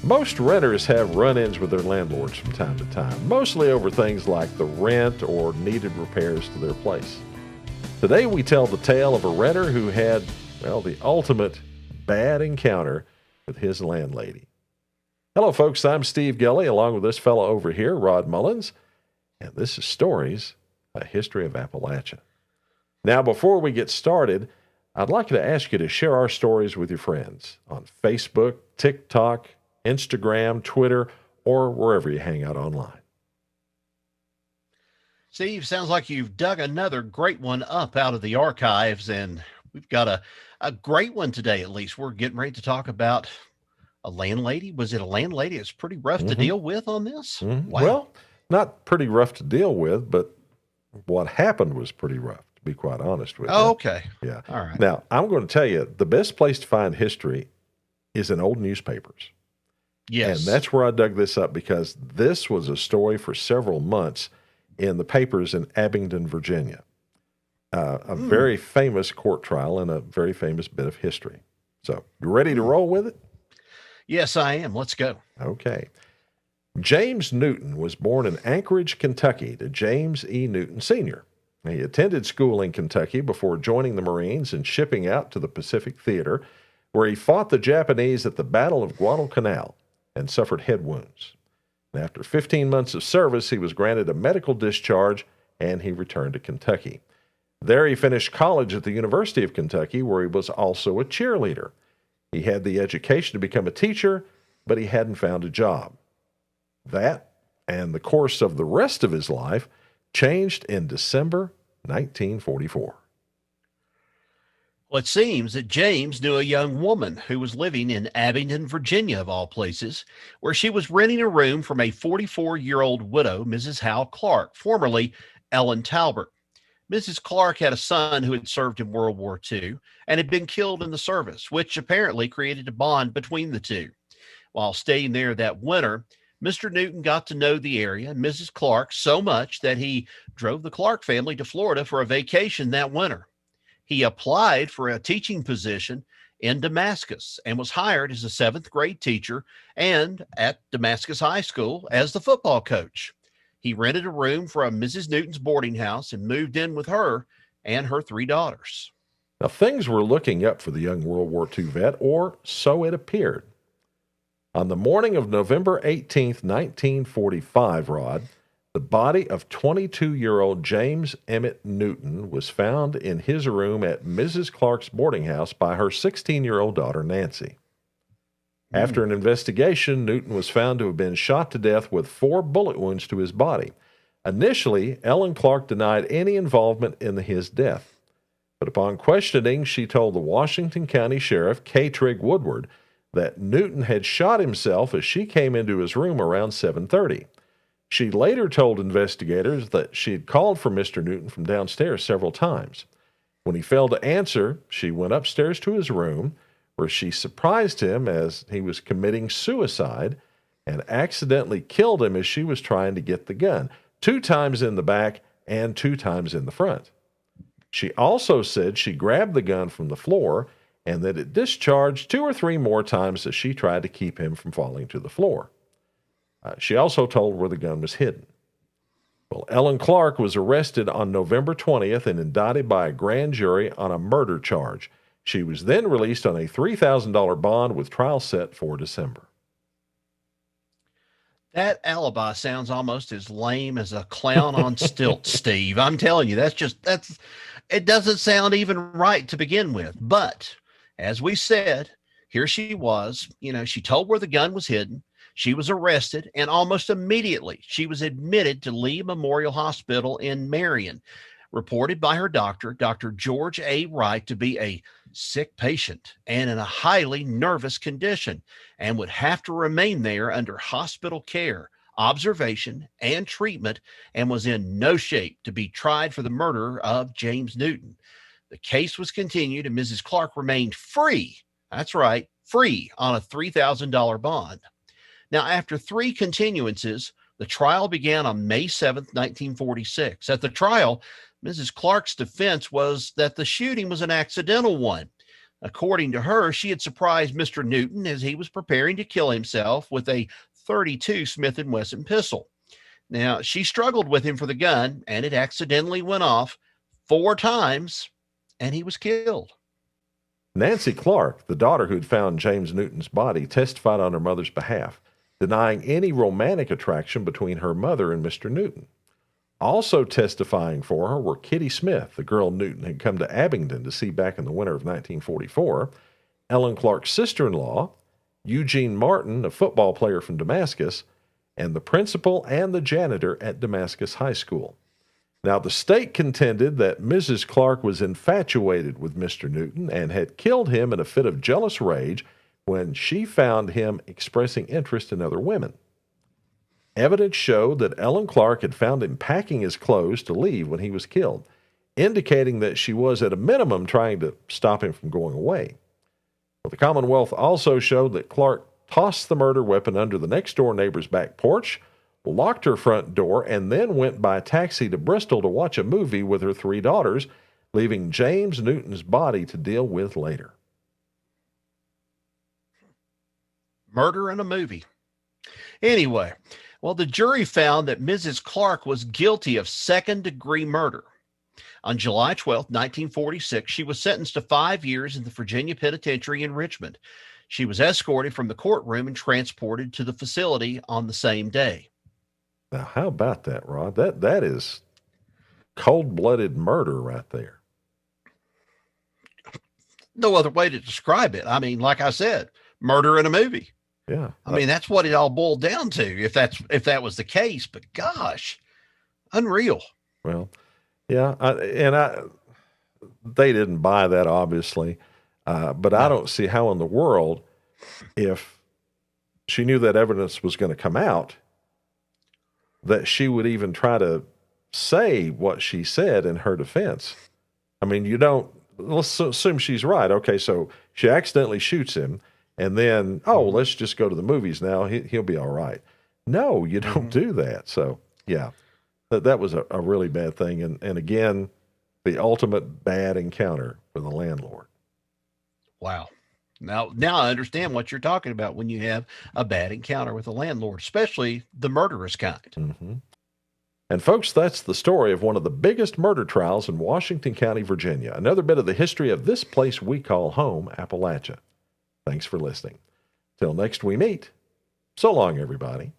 Most renters have run-ins with their landlords from time to time, mostly over things like the rent or needed repairs to their place. Today we tell the tale of a renter who had, well, the ultimate bad encounter with his landlady. Hello folks, I'm Steve Gully along with this fellow over here, Rod Mullins, and this is Stories, a History of Appalachia. Now before we get started, I'd like to ask you to share our stories with your friends on Facebook, TikTok, Instagram, Twitter, or wherever you hang out online. Steve, sounds like you've dug another great one up out of the archives, and we've got a great one today, at least. We're getting ready to talk about a landlady. Was it a landlady? It's pretty rough to deal with on this. Wow. Well, not pretty rough to deal with, but what happened was pretty rough, to be quite honest with you. Oh, okay. Yeah. All right. Now, I'm going to tell you, the best place to find history is in old newspapers. Yes. And that's where I dug this up because this was a story for several months in the papers in Abingdon, Virginia. A very famous court trial and a very famous bit of history. So, you ready to roll with it? Yes, I am. Let's go. Okay. James Newton was born in Anchorage, Kentucky to James E. Newton Sr. He attended school in Kentucky before joining the Marines and shipping out to the Pacific Theater, where he fought the Japanese at the Battle of Guadalcanal and suffered head wounds. And after 15 months of service, he was granted a medical discharge and he returned to Kentucky. There he finished college at the University of Kentucky, where he was also a cheerleader. He had the education to become a teacher, but he hadn't found a job. That, and the course of the rest of his life, changed in December 1944. Well, it seems that James knew a young woman who was living in Abingdon, Virginia, of all places, where she was renting a room from a 44-year-old widow, Mrs. Hal Clark, formerly Ellen Talbert. Mrs. Clark had a son who had served in World War II and had been killed in the service, which apparently created a bond between the two. While staying there that winter, Mr. Newton got to know the area and Mrs. Clark so much that he drove the Clark family to Florida for a vacation that winter. He applied for a teaching position in Damascus and was hired as a 7th grade teacher and at Damascus High School as the football coach. He rented a room from Mrs. Newton's boarding house and moved in with her and her 3 daughters. Now, things were looking up for the young World War II vet, or so it appeared. On the morning of November 18th, 1945, Rod, the body of 22-year-old James Emmett Newton was found in his room at Mrs. Clark's boarding house by her 16-year-old daughter, Nancy. After an investigation, Newton was found to have been shot to death with 4 bullet wounds to his body. Initially, Ellen Clark denied any involvement in his death. But upon questioning, she told the Washington County Sheriff, K. Trigg Woodward, that Newton had shot himself as she came into his room around 7:30. She later told investigators that she had called for Mr. Newton from downstairs several times. When he failed to answer, she went upstairs to his room, where she surprised him as he was committing suicide and accidentally killed him as she was trying to get the gun, 2 times in the back and 2 times in the front. She also said she grabbed the gun from the floor and that it discharged 2 or 3 more times as she tried to keep him from falling to the floor. She also told where the gun was hidden. Well, Ellen Clark was arrested on November 20th and indicted by a grand jury on a murder charge. She was then released on a $3,000 bond with trial set for December. That alibi sounds almost as lame as a clown on stilts, Steve. I'm telling you, it doesn't sound even right to begin with. But as we said, here she was, she told where the gun was hidden. She was arrested, and almost immediately she was admitted to Lee Memorial Hospital in Marion, reported by her doctor, Dr. George A. Wright, to be a sick patient and in a highly nervous condition, and would have to remain there under hospital care, observation, and treatment, and was in no shape to be tried for the murder of James Newton. The case was continued, and Mrs. Clark remained free. That's right, free on a $3,000 bond. Now, after 3 continuances, the trial began on May 7th, 1946. At the trial, Mrs. Clark's defense was that the shooting was an accidental one. According to her, she had surprised Mr. Newton as he was preparing to kill himself with a 32 Smith & Wesson pistol. Now, she struggled with him for the gun, and it accidentally went off 4 times, and he was killed. Nancy Clark, the daughter who had found James Newton's body, testified on her mother's behalf, denying any romantic attraction between her mother and Mr. Newton. Also testifying for her were Kitty Smith, the girl Newton had come to Abingdon to see back in the winter of 1944, Ellen Clark's sister-in-law, Eugene Martin, a football player from Damascus, and the principal and the janitor at Damascus High School. Now, the state contended that Mrs. Clark was infatuated with Mr. Newton and had killed him in a fit of jealous rage when she found him expressing interest in other women. Evidence showed that Ellen Clark had found him packing his clothes to leave when he was killed, indicating that she was at a minimum trying to stop him from going away. But the Commonwealth also showed that Clark tossed the murder weapon under the next-door neighbor's back porch, locked her front door, and then went by taxi to Bristol to watch a movie with her 3 daughters, leaving James Newton's body to deal with later. Murder in a movie. Anyway, well, the jury found that Mrs. Clark was guilty of second-degree murder. On July 12, 1946, she was sentenced to 5 years in the Virginia Penitentiary in Richmond. She was escorted from the courtroom and transported to the facility on the same day. Now, how about that, Rod? That is cold-blooded murder right there. No other way to describe it. I mean, like I said, murder in a movie. Yeah. I mean, that's what it all boiled down to, if that was the case. But gosh, unreal. Well, yeah, they didn't buy that, obviously, but I don't see how in the world, if she knew that evidence was going to come out, that she would even try to say what she said in her defense. I mean, let's assume she's right. Okay, so she accidentally shoots him, and then, let's just go to the movies now. He'll be all right. No, you don't do that. So, yeah, that was a really bad thing. And again, the ultimate bad encounter for the landlord. Wow. Now I understand what you're talking about when you have a bad encounter with a landlord, especially the murderous kind. Mm-hmm. And folks, that's the story of one of the biggest murder trials in Washington County, Virginia. Another bit of the history of this place we call home, Appalachia. Thanks for listening. Till next we meet, so long, everybody.